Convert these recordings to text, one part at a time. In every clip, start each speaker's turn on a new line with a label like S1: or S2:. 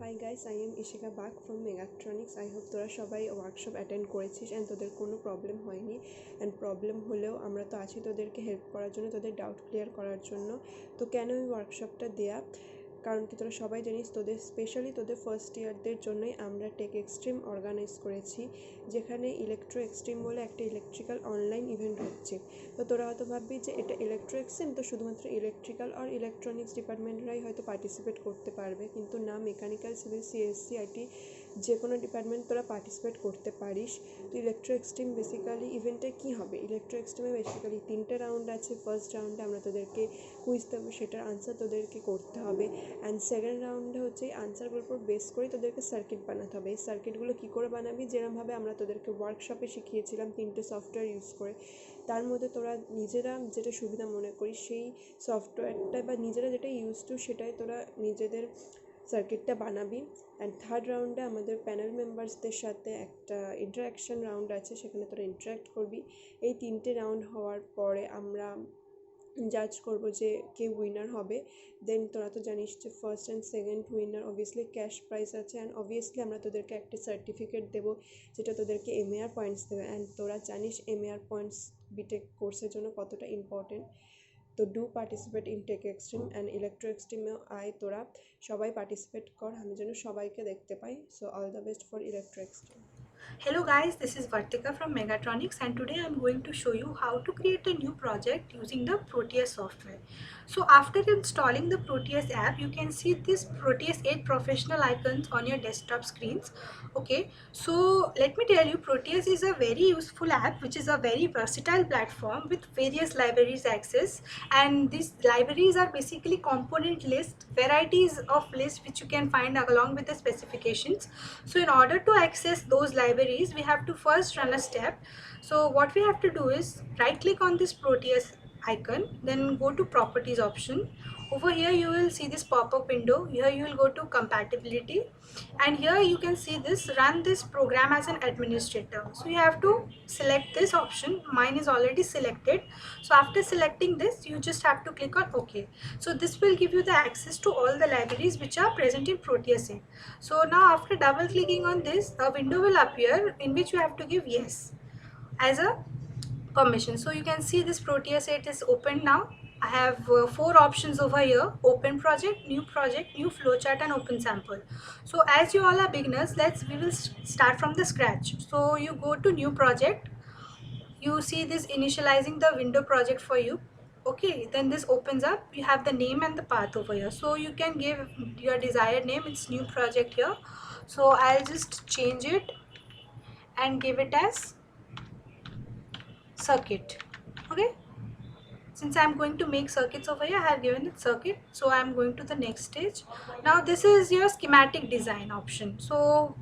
S1: Hi guys, I am Ishika back from Megatronics. I hope তোরা সবাই workshop attend করেছিস and তোদের কোনো প্রবলেম হয়নি অ্যান্ড প্রবলেম হলেও আমরা তো আছি তোদেরকে হেল্প করার জন্য, তোদের ডাউট ক্লিয়ার করার জন্য। তো কেন এই ওয়ার্কশপটা দেয়া, কারণ কি তোরা সবাই জানিস তোদের স্পেশালি তোদের ফার্স্ট ইয়ারদের জন্যই আমরা টেক এক্সট্রিম অর্গানাইজ করেছি, যেখানে ইলেকট্রো এক্সট্রিম বলে একটা ইলেকট্রিক্যাল অনলাইন ইভেন্ট হচ্ছে। তো তোরা হয়তো ভাববি যে এটা ইলেকট্রো এক্সট্রিম, তো শুধুমাত্র ইলেকট্রিক্যাল আর ইলেকট্রনিক্স ডিপার্টমেন্টরাই হয়তো পার্টিসিপেট করতে পারবে, কিন্তু না, মেকানিক্যাল, সিভিল, সিএসসি, আইটি যে কোনো ডিপার্টমেন্ট তোরা পার্টিসিপেট করতে পারিস। তো ইলেকট্রো এক্সট্রিম বেসিক্যালি ইভেন্টে কী হবে, ইলেকট্রো এক্সট্রিমে বেসিক্যালি 3টে রাউন্ড আছে। ফার্স্ট রাউন্ডে আমরা তোদেরকে কুইজ দেবো, সেটার আনসার তোদেরকে করতে হবে। অ্যান্ড সেকেন্ড রাউন্ডে হচ্ছে এই আনসারগুলোর উপর বেস করে তোদেরকে সার্কিট বানাতে হবে। এই সার্কিটগুলো কী করে বানাবি, যেরকমভাবে আমরা তোদেরকে ওয়ার্কশপে শিখিয়েছিলাম 3টে সফটওয়্যার ইউজ করে, তার মধ্যে তোরা নিজেরা যেটা সুবিধা মনে করিস সেই সফটওয়্যারটা বা নিজেরা যেটা ইউজ টু সেটাই তোরা নিজেদের সার্কিটটা বানাবি। অ্যান্ড থার্ড রাউন্ডে আমাদের প্যানেল মেম্বার্সদের সাথে একটা ইন্টারাকশান রাউন্ড আছে, সেখানে তোরা ইন্টারাক্ট করবি। এই 3টে রাউন্ড হওয়ার পরে আমরা জাজ করবো যে কে উইনার হবে। দেন তোরা তো জানিস যে first and second winner obviously cash prize আছে, অ্যান্ড অবভিয়াসলি আমরা তোদেরকে একটা সার্টিফিকেট দেবো যেটা তোদেরকে এমএআর পয়েন্টস দেবে। অ্যান্ড তোরা জানিস এমএআর পয়েন্টস বিটেক কোর্সের জন্য কতটা ইম্পর্টেন্ট। তো do participate in Tech Extreme and Electro এক্সট্রিমেও আয়, তোরা সবাই পার্টিসিপেট কর, আমি যেন সবাইকে দেখতে পাই। So all the best for Electro Extreme.
S2: Hello guys, this is Vartika from Megatronics and today I am going to show you how to create a new project using the Proteus software. So after installing the Proteus app, you can see this Proteus 8 professional icons on your desktop screens. Okay, so let me tell you, Proteus is a very useful app which is a very versatile platform with various libraries access, and these libraries are basically component list, varieties of lists which you can find along with the specifications. So in order to access those libraries, we have to first run a step. So what we have to do is right click on this Proteus icon, then go to properties option. Over here you will see this pop-up window. Here you will go to compatibility, and here you can see this run this program as an administrator. So you have to select this option. Mine is already selected, so after selecting this you just have to click on OK. So this will give you the access to all the libraries which are present in Proteus 8. So now after double clicking on this, a window will appear in which you have to give yes as a permission. So you can see this Proteus 8 is open now. I have 4 options over here: open project, new flowchart, and open sample. So as you all are beginners, we will start from the scratch. So you go to new project, you see this initializing the window project for you. Okay, then this opens up, you have the name and the path over here, so you can give your desired name. It's new project here, so I'll just change it and give it as circuit. Okay, since I'm going to make circuits over here, I have given it circuit. So I'm going to the next stage. Now this is your schematic design option. So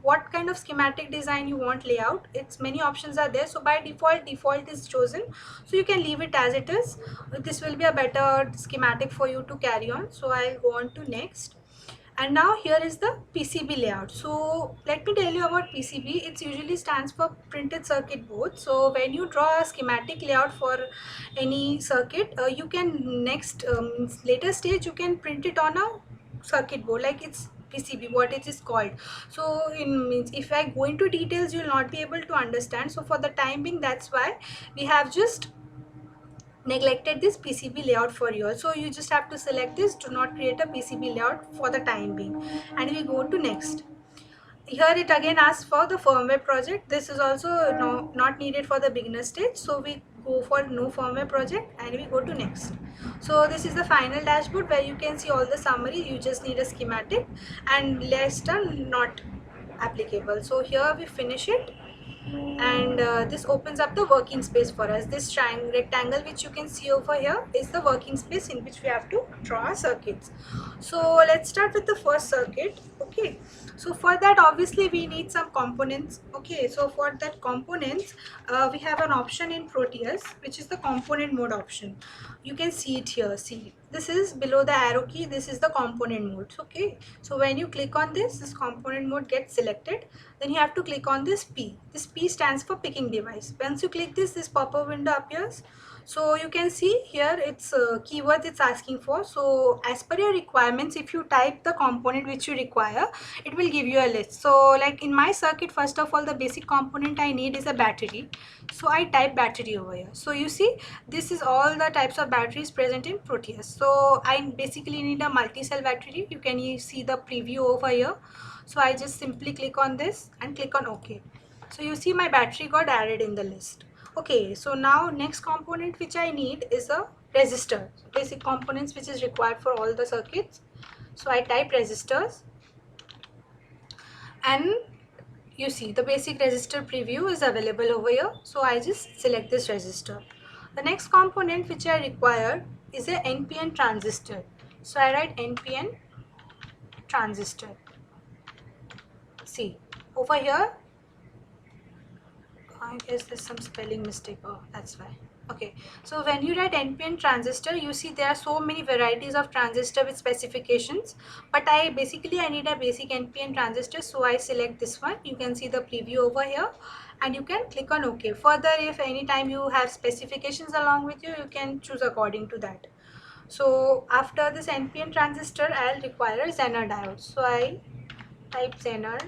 S2: what kind of schematic design you want layout, it's many options are there. So by default is chosen, so you can leave it as it is. This will be a better schematic for you to carry on. So I'll go on to next. And now here is the PCB layout. So let me tell you about PCB. It usually stands for printed circuit board. So when you draw a schematic layout for any circuit, you can later stage you can print it on a circuit board like it's PCB, what it is called. So if I go into details, you will not be able to understand. So for the time being, that's why we have just neglected this PCB layout for you all. So you just have to select this, do not create a PCB layout for the time being, and we go to next. Here it again asks for the firmware project. This is also not needed for the beginner stage, so we go for no firmware project and we go to next. So this is the final dashboard where you can see all the summary. You just need a schematic, and list are not applicable. So here we finish it, and this opens up the working space for us. This rectangle which you can see over here is the working space in which we have to draw our circuits. So let's start with the first circuit. Okay, so for that obviously we need some components. Okay, so for that components, we have an option in Proteus which is the component mode option. You can see it here. See, this is below the arrow key, this is the component mode. Okay, so when you click on this component mode gets selected. Then you have to click on this P. This P stands for picking device. Once you click this pop-up window appears. So you can see here it's keywords it's asking for. So as per your requirements, if you type the component which you require, it will give you a list. So like in my circuit, first of all, the basic component I need is a battery. So I type battery over here. So you see, this is all the types of batteries present in Proteus. So I basically need a multi-cell battery. You can see the preview over here. So I just simply click on this and click on OK. So you see my battery got added in the list. Okay, so now next component which I need is a resistor. Basic components which is required for all the circuits. So I type resistors, and you see the basic resistor preview is available over here. So I just select this resistor. The next component which I require is a NPN transistor. So I write NPN transistor. See over here, I guess there's some spelling mistake. Oh, that's why. Okay, so when you write NPN transistor, you see there are so many varieties of transistor with specifications, but I need a basic NPN transistor, so I select this one. You can see the preview over here, and you can click on OK. Further, if anytime you have specifications along with you, you can choose according to that. So after this NPN transistor, I'll require a Zener diode. So I type Zener.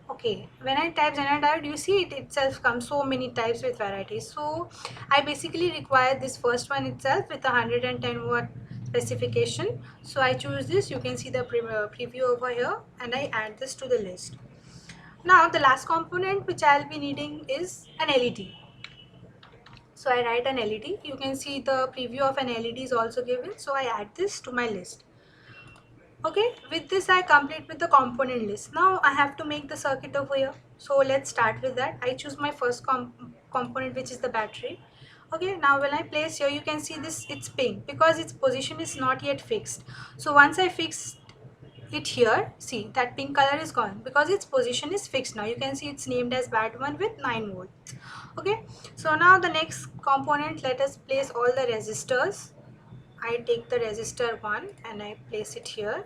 S2: Okay, when I type Zener diode, you see it itself comes so many types with varieties. So I basically require this first one itself with a 110 watt specification. So I choose this. You can see the preview over here, and I add this to the list. Now the last component which I'll be needing is an LED. So I write an LED. You can see the preview of an LED is also given. So I add this to my list. Okay, with this I complete with the component list. Now I have to make the circuit over here. So let's start with that. I choose my first component, which is the battery. Okay, now when I place here, you can see this, it's pink because its position is not yet fixed. So once I fix it here, see that pink color is gone because its position is fixed now. You can see it's named as BAT1 with 9 volts. Okay, so now the next component, let us place all the resistors. I take the resistor 1 and I place it here.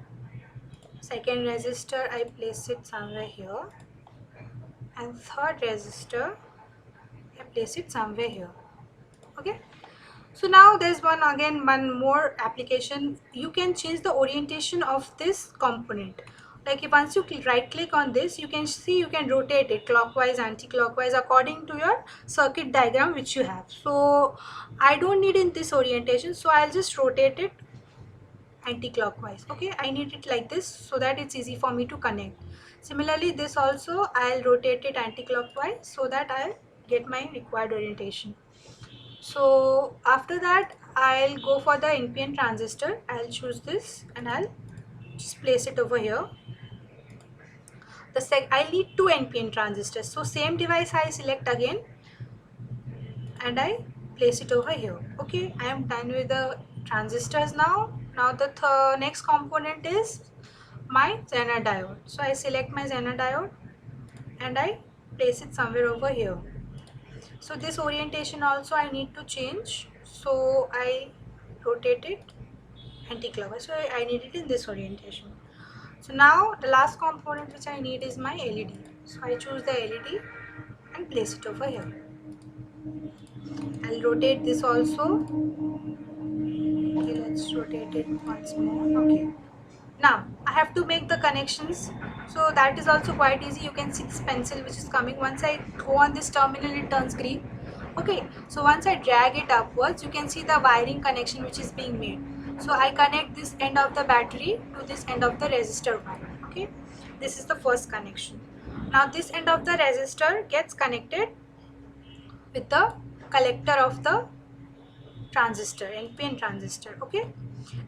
S2: Second resistor, I place it somewhere here. And third resistor, I place it somewhere here. Okay. So now there's one more application. You can change the orientation of this component. Like if once you right click on this, you can see you can rotate it clockwise, anti-clockwise according to your circuit diagram which you have. So I don't need in this orientation, so I'll just rotate it anti-clockwise. Okay, I need it like this so that it's easy for me to connect. Similarly, this also I'll rotate it anti-clockwise so that I'll get my required orientation. So after that, I'll go for the NPN transistor. I'll choose this and I'll just place it over here. I need 2 NPN transistors. So same device I select again and I place it over here. Okay, I am done with the transistors now. Now the next component is my Zener diode. So I select my Zener diode and I place it somewhere over here. So this orientation also I need to change. So I rotate it anti-clockwise. So I need it in this orientation. So now the last component which I need is my LED. So I choose the LED and place it over here. I'll rotate this also. Okay, let's rotate it once more. Okay. Now I have to make the connections. So that is also quite easy. You can see this pencil which is coming. Once I go on this terminal, it turns green. Okay, so once I drag it upwards, you can see the wiring connection which is being made. So I connect this end of the battery to this end of the resistor one. Okay, this is the first connection. Now this end of the resistor gets connected with the collector of the transistor, NPN transistor. Okay,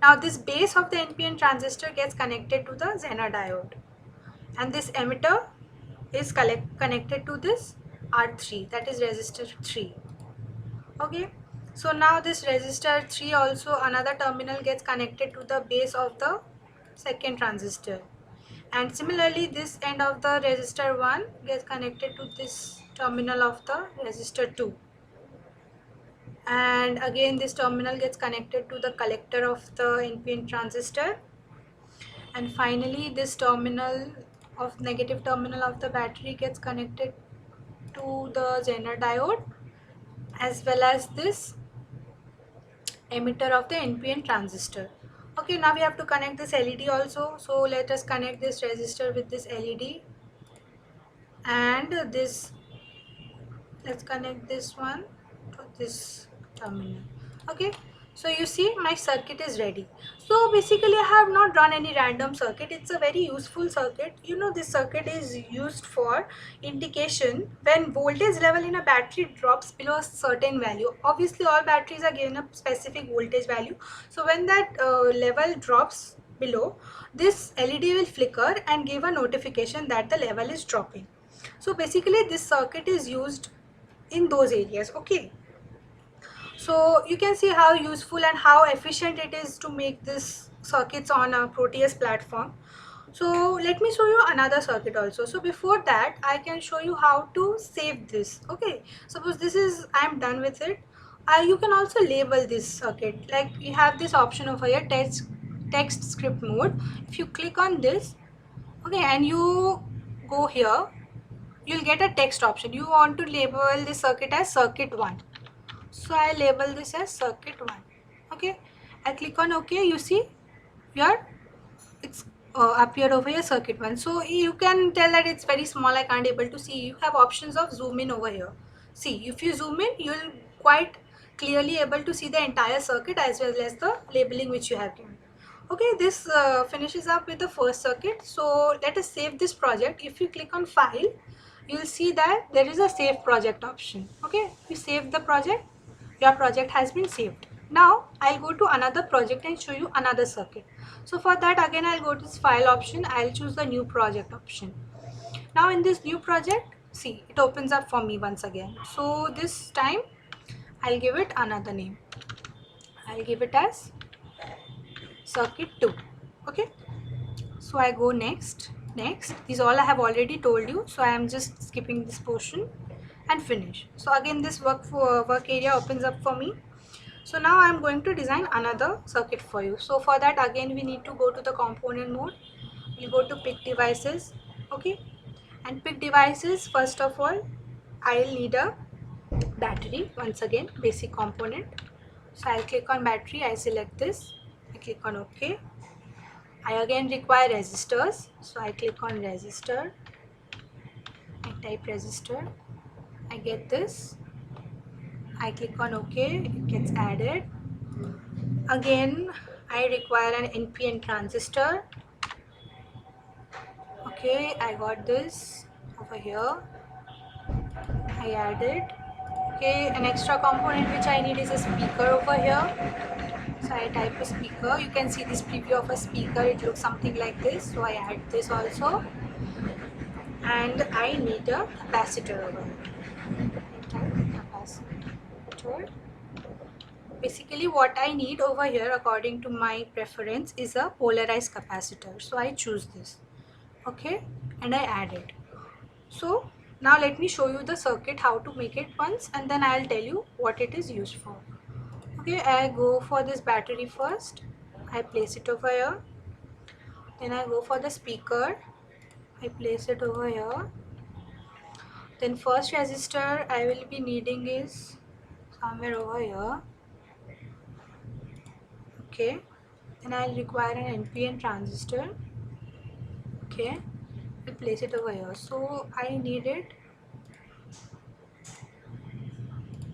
S2: now this base of the NPN transistor gets connected to the Zener diode, and this emitter is connected to this R3, that is resistor 3. Okay, so now this resistor 3 also, another terminal gets connected to the base of the second transistor, and similarly this end of the resistor 1 gets connected to this terminal of the resistor 2, and again this terminal gets connected to the collector of the NPN transistor, and finally this negative terminal of the battery gets connected to the Zener diode, as well as this emitter of the NPN transistor. Okay, now we have to connect this LED also. So let us connect this resistor with this LED, and this, let's connect this one to this terminal. Okay, so you see my circuit is ready. So basically I have not drawn any random circuit. It's a very useful circuit. You know, this circuit is used for indication when voltage level in a battery drops below a certain value. Obviously all batteries are given a specific voltage value. So when that level drops below, this LED will flicker and give a notification that the level is dropping. So basically this circuit is used in those areas. Okay, so you can see how useful and how efficient it is to make this circuits on a Proteus platform. So let me show you another circuit also. So before that I can show you how to save this. Okay, suppose this is, I am done with it. You can also label this circuit, like you have this option over here, text script mode. If you click on this, okay, and you go here, you'll get a text option. You want to label this circuit as circuit 1. So I label this as circuit 1. Okay, I click on OK. You see here it's appeared over here, circuit 1. So you can tell that it's very small, I can't able to see. You have options of zoom in over here. See, if you zoom in, you'll quite clearly able to see the entire circuit as well as the labeling which you have given. Okay, this finishes up with the first circuit. So let us save this project. If you click on file, you'll see that there is a save project option. Okay, you save the project, your project has been saved. Now I'll go to another project and show you another circuit. So for that, again I'll go to this file option, I'll choose the new project option. Now in this new project, see, it opens up for me once again. So this time I'll give it another name. I'll give it as circuit 2. Okay, so I go next. These all I have already told you, so I am just skipping this portion and finish. So again this work area opens up for me. So now I am going to design another circuit for you. So for that, again we need to go to the component mode. We'll go to pick devices. Okay, and pick devices, first of all I'll need a battery. Once again, basic component. So I'll click on battery, I select this, I click on OK. I again require resistors, so I click on resistor, I type resistor, I get this, I click on OK, it gets added. Again I require an NPN transistor. Okay, I got this over here, I added. Okay, an extra component which I need is a speaker over here. So I type a speaker. You can see this preview of a speaker, it looks something like this. So I add this also. And I need a capacitor over here. I type capacitor. Basically what I need over here according to my preference is a polarized capacitor. So I choose this. Okay, and I add it. So now let me show you the circuit, how to make it once, and then I'll tell you what it is used for. Okay, I go for this battery first, I place it over here. Then I go for the speaker, I place it over here. Then first resistor I will be needing is somewhere over here. Okay, then I'll require an NPN transistor. Okay, I place it over here. So I need it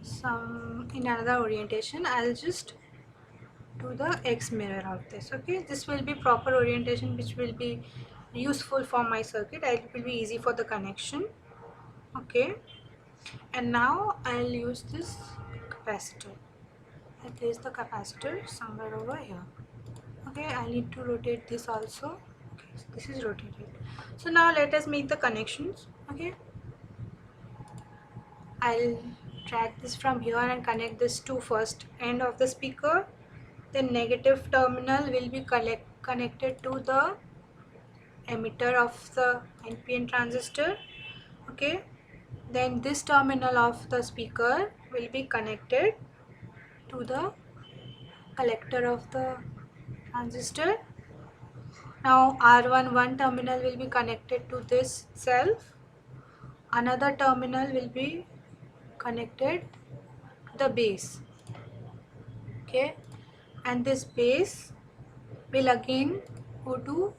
S2: some in another orientation. I'll just do the X mirror of this. Okay, this will be proper orientation which will be useful for my circuit. It will be easy for the connection. Okay, and now I'll use this capacitor. I place the capacitor somewhere over here. Okay, I need to rotate this also. Okay, so this is rotated. So now let us make the connections. Okay, I'll drag this from here and connect this to first end of the speaker. The negative terminal will be connected to the emitter of the NPN transistor. Okay, then this terminal of the speaker will be connected to the collector of the transistor. Now R11 terminal will be connected to this self. Another terminal will be connected the base. Okay, and this base will again go to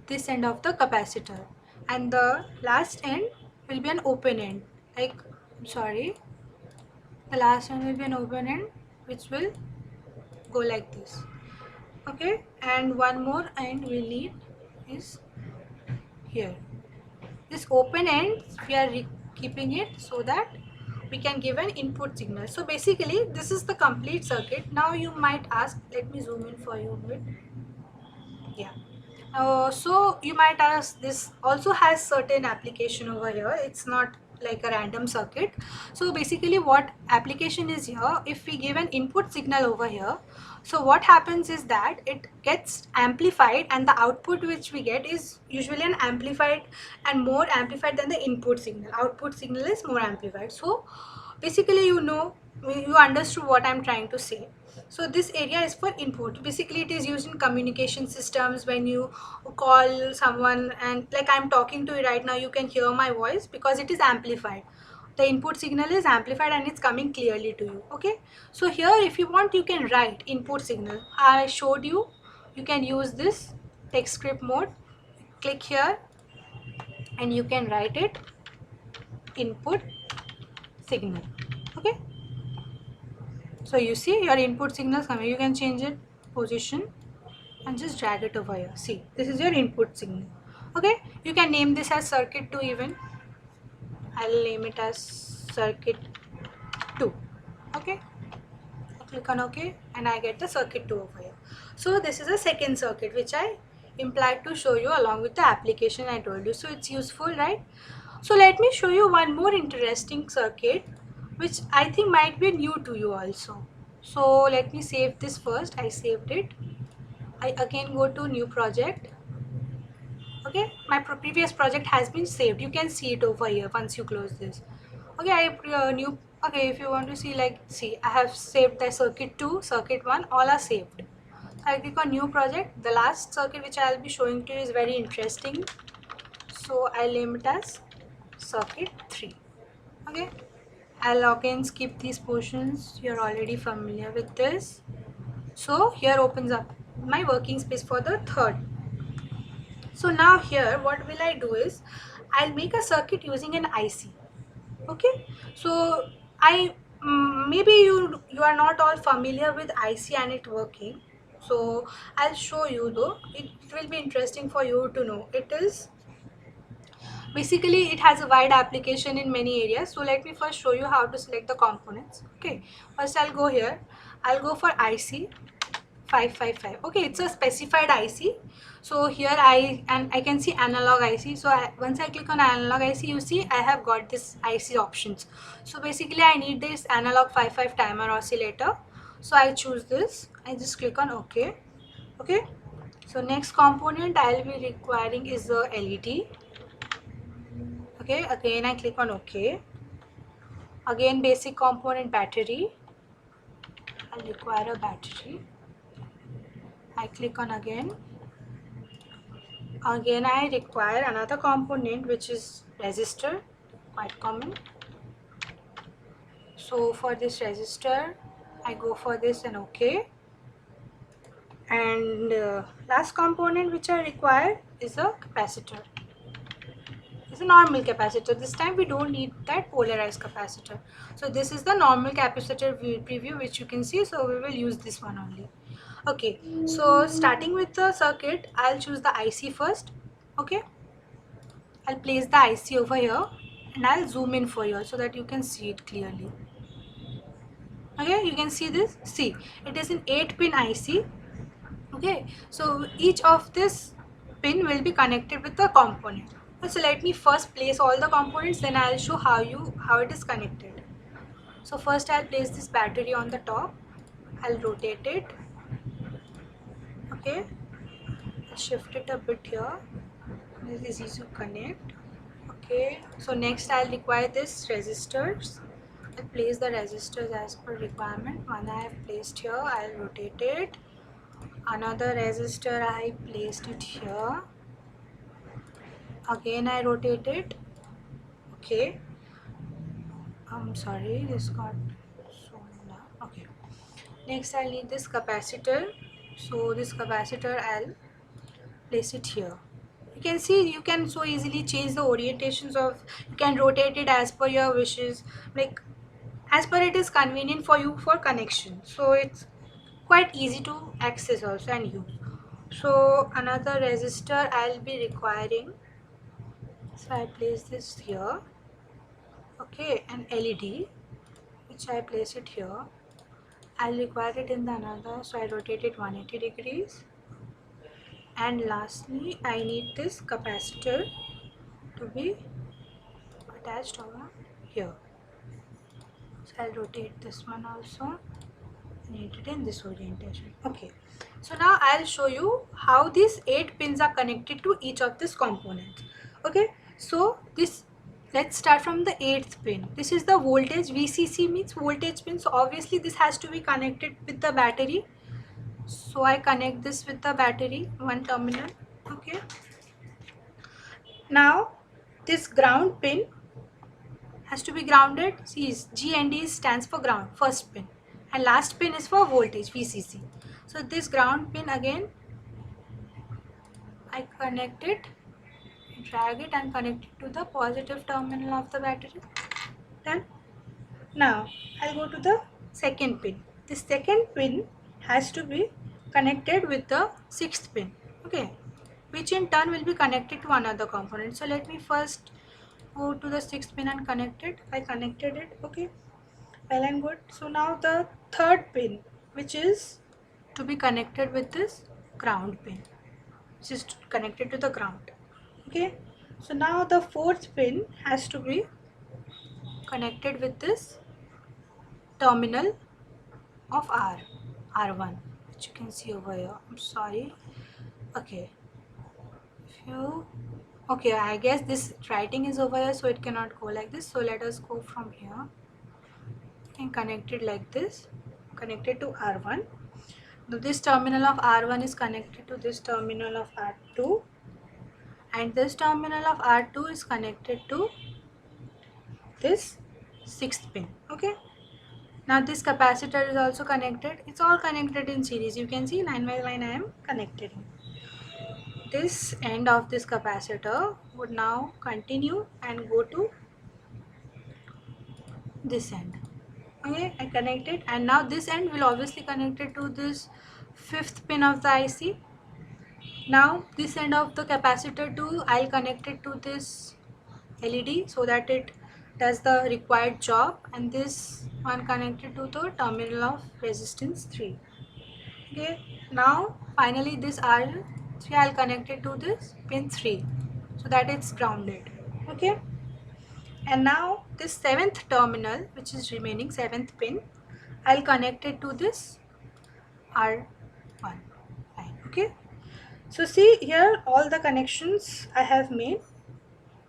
S2: this end of the capacitor, and the last end will be an open end, like, I'm sorry, the last end will be an open end which will go like this. Okay, and one more end we need is here. This open end we are keeping it so that we can give an input signal. So basically this is the complete circuit. Now you might ask, let me zoom in for you a bit. Yeah. So you might ask, this also has certain application over here. It's not like a random circuit. So basically what application is here, if we give an input signal over here, so what happens is that it gets amplified, and the output which we get is usually an amplified and more amplified than the input signal. Output signal is more amplified. So basically, you understood what I'm trying to say. So this area is for input. Basically it is used in communication systems. When you call someone, and like I'm talking to you right now, you can hear my voice because it is amplified. The input signal is amplified and it's coming clearly to you. Okay, so here if you want, you can write input signal. I showed you, you can use this text script mode. Click here and you can write it input signal. Okay, so you see your input signals coming. You can change it position and just drag it over here. See, this is your input signal. Okay, you can name this as circuit 2 even. I'll name it as circuit 2. Okay, I click on OK and I get the circuit 2 over here. So this is a second circuit which I implied to show you along with the application I told you. So it's useful, right? So let me show you one more interesting circuit which I think might be new to you also. So let me save this first. I saved it. I again go to new project. Okay, my previous project has been saved. You can see it over here once you close this. Okay, okay, if you want to see, like, see, I have saved the circuit 2, circuit 1, all are saved. I click on new project. The last circuit which I'll be showing to you is very interesting. So I'll name it as circuit 3. Okay, I'll again skip these portions. You're already familiar with this. So here opens up my working space for the third. So now here what will I do is, I'll make a circuit using an IC. Okay, so maybe you are not all familiar with IC and it working. So I'll show you though. It will be interesting for you to know. It is basically, it has a wide application in many areas. So let me first show you how to select the components. Okay, first I'll go here. I'll go for IC 555. Okay, it's a specified IC. So here I can see analog IC. So once I click on analog IC, you see I have got this IC options. So basically I need this analog 55 timer oscillator. So I choose this. I just click on OK. Okay, so next component I'll be requiring is the LED. Okay, again I click on OK. Again basic component battery. I'll require a battery. I click on again. Again I require another component which is resistor, quite common. So for this resistor I go for this and OK. And last component which I require is a capacitor. It's a normal capacitor. This time we don't need that polarized capacitor. So this is the normal capacitor preview which you can see. So we will use this one only. Okay, so starting with the circuit, I'll choose the IC first. Okay, I'll place the IC over here and I'll zoom in for you so that you can see it clearly. Okay, you can see this. See, it is an 8-pin IC. Okay, so each of this pin will be connected with the component. So let me first place all the components, then I'll show how it is connected. So first I'll place this battery on the top. I'll rotate it. Okay, I'll shift it a bit here. This is easy to connect. Okay, so next I'll require this resistors. I'll place the resistors as per requirement. One I have placed here. I'll rotate it. Another resistor I placed it here. Again I rotate it. Okay, I'm sorry, this got Next I'll need this capacitor. So this capacitor I'll place it here. You can see you can so easily change the orientations of, you can rotate it as per your wishes, like as per it is convenient for you for connection. So it's quite easy to access also and use. So another resistor I'll be requiring. So I place this here. Okay, an LED which I place it here. I'll require it in the another, so I rotate it 180 degrees. And lastly, I need this capacitor to be attached over here. So I'll rotate this one also and hit it in this orientation. Okay, so now I'll show you how these 8 pins are connected to each of these components. Okay, so this, let's start from the 8th pin. This is the voltage. VCC means voltage pin, so obviously this has to be connected with the battery. So I connect this with the battery, one terminal. Okay, now this ground pin has to be grounded. See, G and D stands for ground, first pin, and last pin is for voltage, VCC. So this ground pin again, I connect it, drag it and connect it to the positive terminal of the battery. Done. Now I'll go to the second pin. The second pin has to be connected with the 6th pin. Okay, which in turn will be connected to another component. So let me first go to the 6th pin and connect it. I connected it. Okay, well and good. So now the third pin, which is to be connected with this ground pin, which is connected to the ground. Okay, so now the fourth pin has to be connected with this terminal of R1, which you can see over here. I'm sorry. Okay, if you, okay, I guess this writing is over here, so it cannot go like this. So let us go from here and connect it like this, connected to R1. Now this terminal of R1 is connected to this terminal of R2, and this terminal of R2 is connected to this 6th pin. Okay, now this capacitor is also connected. It's all connected in series. You can see line by line I am connected. This end of this capacitor would now continue and go to this end. Okay, I connect it, and now this end will obviously connect it to this 5th pin of the IC. Now this end of the capacitor too, I'll connect it to this LED so that it does the required job, and this one connected to the terminal of resistance 3. Okay, now finally this R3 I'll connect it to this pin 3 so that it's grounded. Okay, and now this 7th terminal, which is remaining 7th pin, I'll connect it to this R1 line. Okay, so see here all the connections I have made.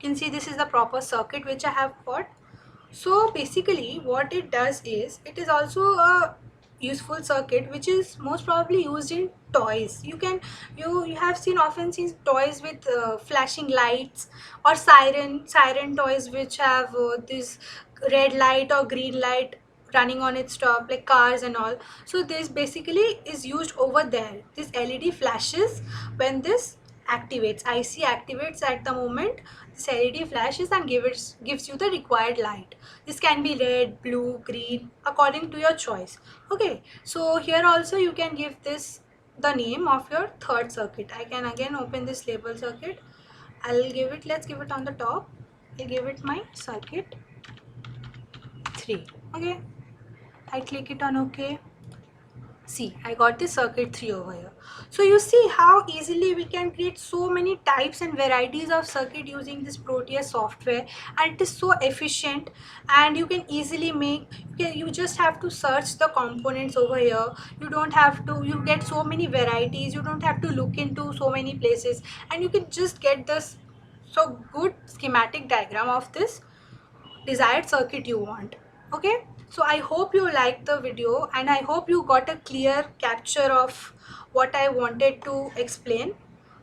S2: You can see this is the proper circuit which I have got. So basically what it does is, it is also a useful circuit which is most probably used in toys. You have seen often seen toys with flashing lights, or siren toys which have this red light or green light running on its top, like cars and all. So this basically is used over there. This LED flashes when this activates, IC activates at the moment. This LED flashes and gives you the required light. This can be red, blue, green, according to your choice. Okay, so here also you can give this the name of your third circuit. I can again open this label circuit. Let's give it on the top. I'll give it my circuit 3. Okay, I click it on OK. See, I got the circuit 3 over here. So you see how easily we can create so many types and varieties of circuit using this Proteus software, and it is so efficient, and you can easily make, you just have to search the components over here. You don't have to, you get so many varieties, you don't have to look into so many places, and you can just get this so good schematic diagram of this desired circuit you want. Okay, so I hope you liked the video, and I hope you got a clear capture of what I wanted to explain.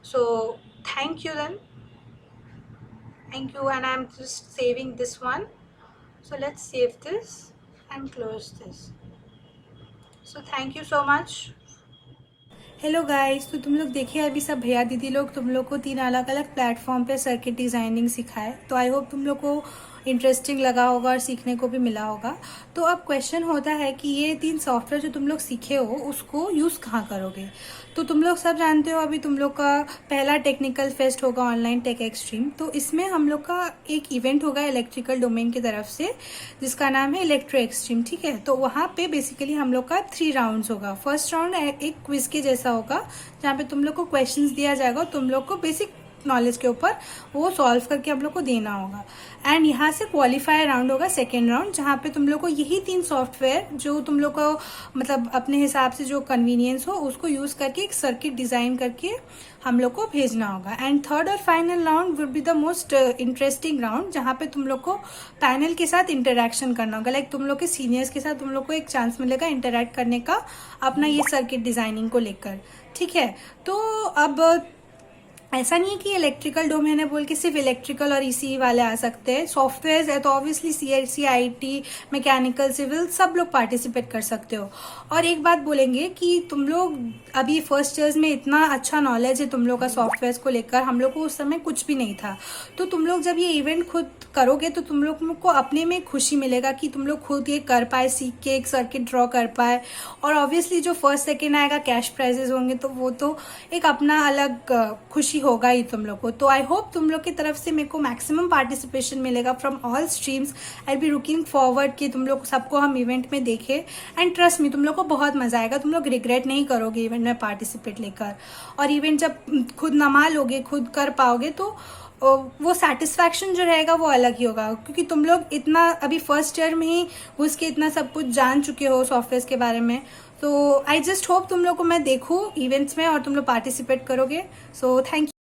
S2: So thank you then. Thank you, and I'm just saving this one. So let's save this and close this. So thank you so much.
S3: Hello guys, तो तुम लोग देखिए अभी सब भैया दीदी लोग तुम लोग को 3 अलग अलग प्लेटफॉर्म पे सर्किट डिज़ाइनिंग सिखाए। तो आई होप तुम लोग को इंटरेस्टिंग लगा होगा और सीखने को भी मिला होगा। तो अब क्वेश्चन होता है कि ये 3 सॉफ्टवेयर जो तुम लोग सीखे हो उसको यूज़ कहाँ करोगे। तो तुम लोग सब जानते हो अभी तुम लोग का पहला टेक्निकल फेस्ट होगा ऑनलाइन टेक एक्सट्रीम। तो इसमें हम लोग का एक इवेंट होगा इलेक्ट्रिकल डोमेन की तरफ से जिसका नाम है इलेक्ट्रो एक्सट्रीम, ठीक है। तो वहाँ पे बेसिकली हम लोग का 3 राउंड्स होगा। फर्स्ट राउंड एक क्विज के जैसा होगा जहाँ पे तुम लोग को क्वेश्चंस दिया जाएगा और तुम लोग को बेसिक नॉलेज के ऊपर वो सॉल्व करके हम लोग को देना होगा। एंड यहाँ से क्वालिफायर राउंड होगा सेकेंड राउंड जहाँ पे तुम लोग को यही 3 सॉफ्टवेयर जो तुम लोग को मतलब अपने हिसाब से जो कन्वीनियंस हो उसको यूज़ करके एक सर्किट डिज़ाइन करके हम लोग को भेजना होगा। एंड थर्ड और final round will be the most interesting round जहाँ पे तुम लोग को पैनल के साथ इंटरेक्शन करना होगा। लाइक तुम लोग के सीनियर्स के साथ तुम लोग को एक चांस मिलेगा इंटरेक्ट करने का अपना ये सर्किट डिज़ाइनिंग को लेकर, ठीक है। तो अब ऐसा नहीं है कि इलेक्ट्रिकल डोमेन है बोल के सिर्फ इलेक्ट्रिकल और ईसी वाले आ सकते हैं। सॉफ्टवेयर है तो obviously CSC, IT, mechanical, civil सब लोग पार्टिसिपेट कर सकते हो। और एक बात बोलेंगे कि तुम लोग अभी फर्स्ट ईयर्स में इतना अच्छा नॉलेज है तुम लोग का सॉफ्टवेयर को लेकर, हम लोग को उस समय कुछ भी नहीं था। तो तुम लोग जब ये इवेंट खुद करोगे तो तुम लोग को अपने में खुशी मिलेगा कि तुम लोग खुद ये कर पाए, सीख के एक सर्किट ड्रॉ कर पाए। और ऑब्वियसली जो फर्स्ट सेकेंड आएगा कैश प्राइजेस होंगे तो वो तो एक अपना अलग खुशी होगा ही तुम लोग को। तो आई होप तुम लोग की तरफ से मेरे को मैक्सिमम पार्टिसिपेशन मिलेगा from all streams. I be looking forward कि तुम लोग सबको हम इवेंट में देखें। एंड ट्रस्ट मी तुम लोग को बहुत मजा आएगा, तुम लोग रिग्रेट नहीं करोगे इवेंट में पार्टिसिपेट लेकर। और इवेंट जब खुद नमा लोगे, खुद कर पाओगे तो वो सेटिस्फैक्शन जो रहेगा वो अलग ही होगा, क्योंकि तुम लोग इतना अभी फर्स्ट ईयर में ही घुस के इतना सब कुछ जान चुके हो सॉफ्टवेयर के बारे में। तो आई जस्ट होप तुम लोग को मैं देखूँ इवेंट्स में और तुम लोग पार्टिसिपेट करोगे। So thank you.